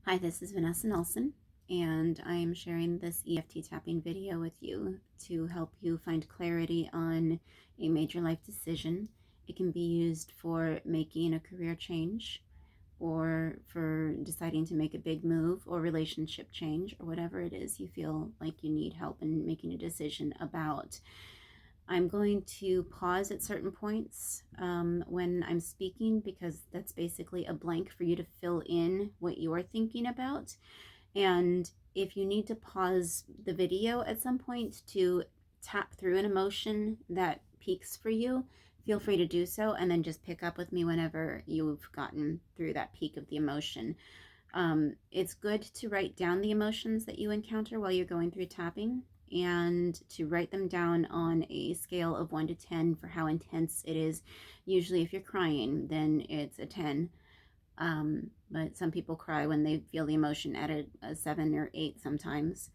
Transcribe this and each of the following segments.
Hi, this is Vanessa Nelson, and I am sharing this EFT tapping video with you to help you find clarity on a major life decision. It can be used for making a career change or for deciding to make a big move or relationship change or whatever it is you feel like you need help in making a decision about. I'm going to pause at certain points when I'm speaking because that's basically a blank for you to fill in what you're thinking about. And if you need to pause the video at some point to tap through an emotion that peaks for you, feel free to do so and then just pick up with me whenever you've gotten through that peak of the emotion. It's good to write down the emotions that you encounter while you're going through tapping and to write them down on a scale of 1 to 10 for how intense it is. Usually if you're crying, then it's a 10. But some people cry when they feel the emotion at a 7 or 8 sometimes.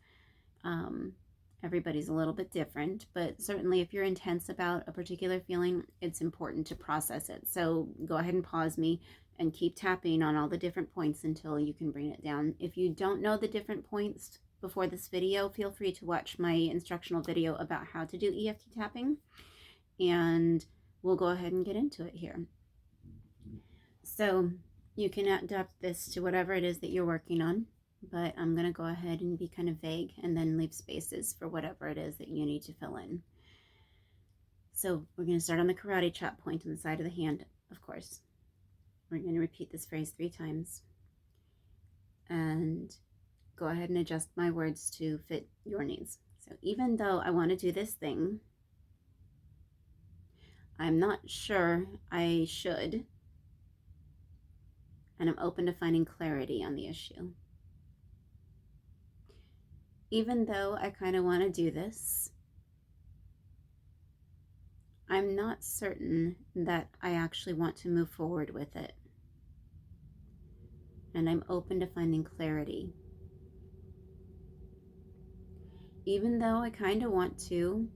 Everybody's a little bit different, but certainly if you're intense about a particular feeling, it's important to process it. So go ahead and pause me and keep tapping on all the different points until you can bring it down. If you don't know the different points before this video, feel free to watch my instructional video about how to do EFT tapping, and we'll go ahead and get into it here. So you can adapt this to whatever it is that you're working on, but I'm going to go ahead and be kind of vague and then leave spaces for whatever it is that you need to fill in. So we're going to start on the karate chop point on the side of the hand, of course. We're going to repeat this phrase 3 times and go ahead and adjust my words to fit your needs. So even though I want to do this thing, I'm not sure I should, and I'm open to finding clarity on the issue. Even though I kind of want to do this, I'm not certain that I actually want to move forward with it. And I'm open to finding clarity. Even though I kind of want to,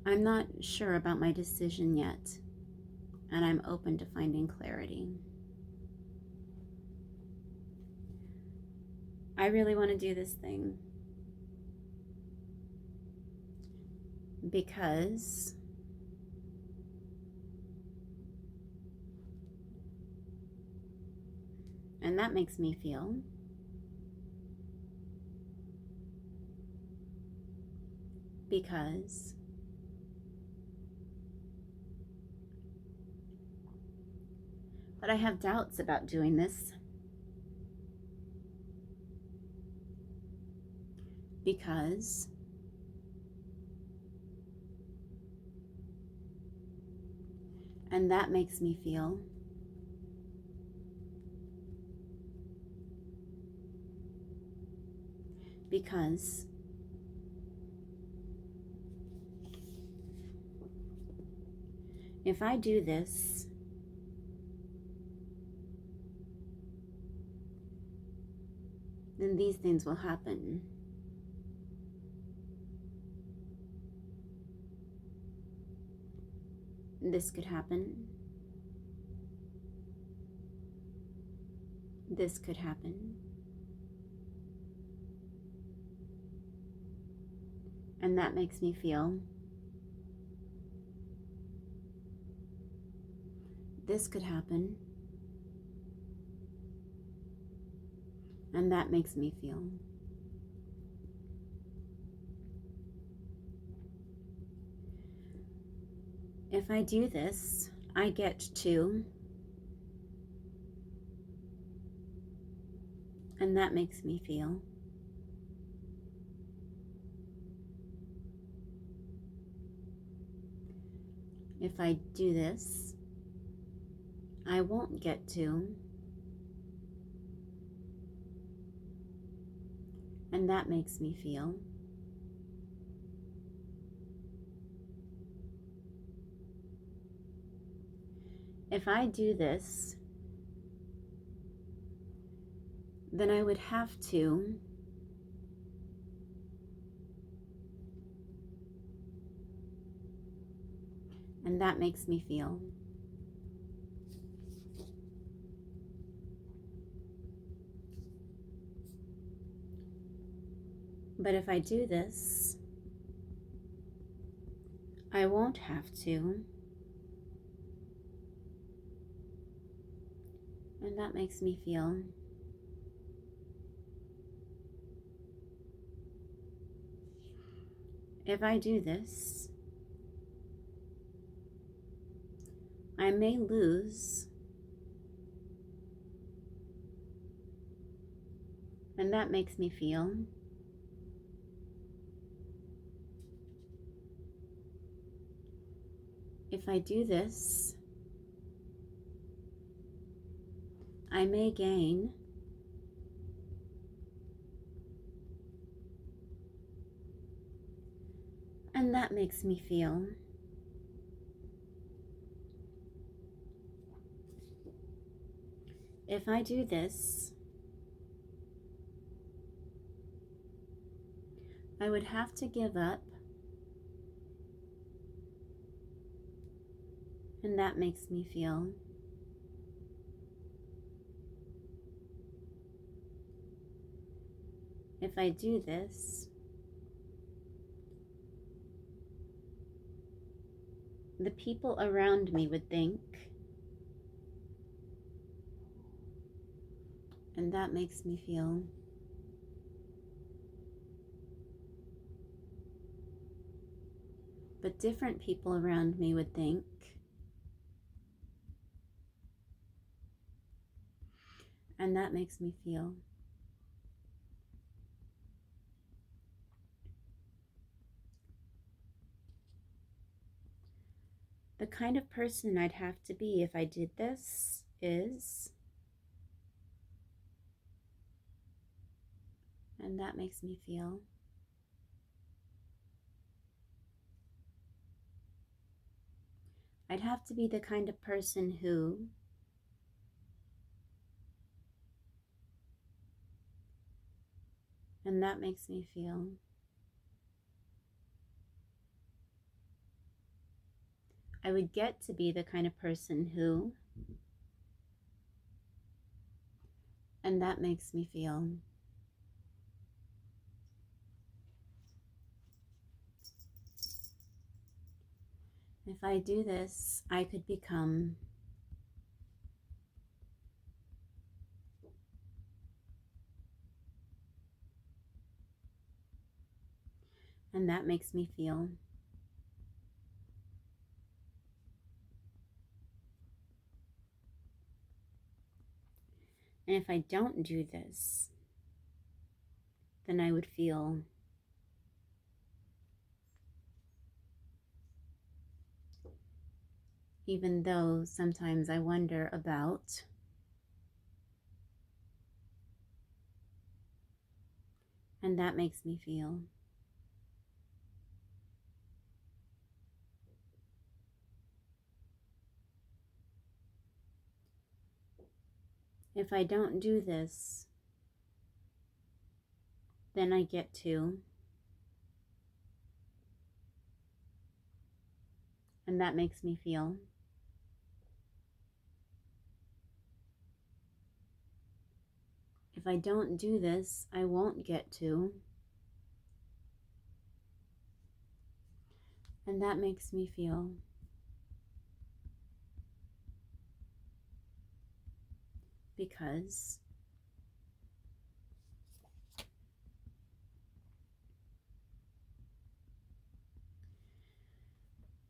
I'm not sure about my decision yet. And I'm open to finding clarity. I really want to do this thing because and that makes me feel because but I have doubts about doing this because and that makes me feel because if I do this, then these things will happen. This could happen. This could happen. And that makes me feel this could happen. And that makes me feel if I do this, I get to, and that makes me feel if I do this, I won't get to, and that makes me feel if I do this, then I would have to, and that makes me feel But if I do this, I won't have to. And that makes me feel. If I do this, I may lose. And that makes me feel. If I do this, I may gain. And that makes me feel. If I do this, I would have to give up. And that makes me feel. If I do this, the people around me would think. And that makes me feel. But different people around me would think. And that makes me feel. The kind of person I'd have to be if I did this is. And that makes me feel. I'd have to be the kind of person who. And that makes me feel. I would get to be the kind of person who. And that makes me feel. If I do this, I could become. And that makes me feel. And if I don't do this, then I would feel. Even though sometimes I wonder about. And that makes me feel. If I don't do this, then I get to. And that makes me feel. If I don't do this, I won't get to. And that makes me feel. Because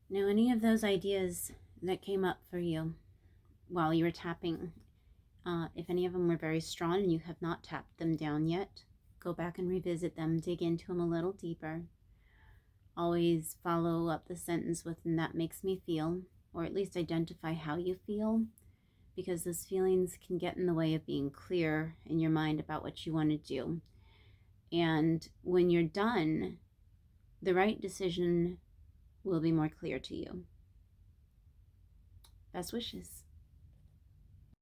now any of those ideas that came up for you while you were tapping, if any of them were very strong and you have not tapped them down yet, go back and revisit them, dig into them a little deeper. Always follow up the sentence with, and that makes me feel, or at least identify how you feel, because those feelings can get in the way of being clear in your mind about what you want to do. And when you're done, the right decision will be more clear to you. Best wishes.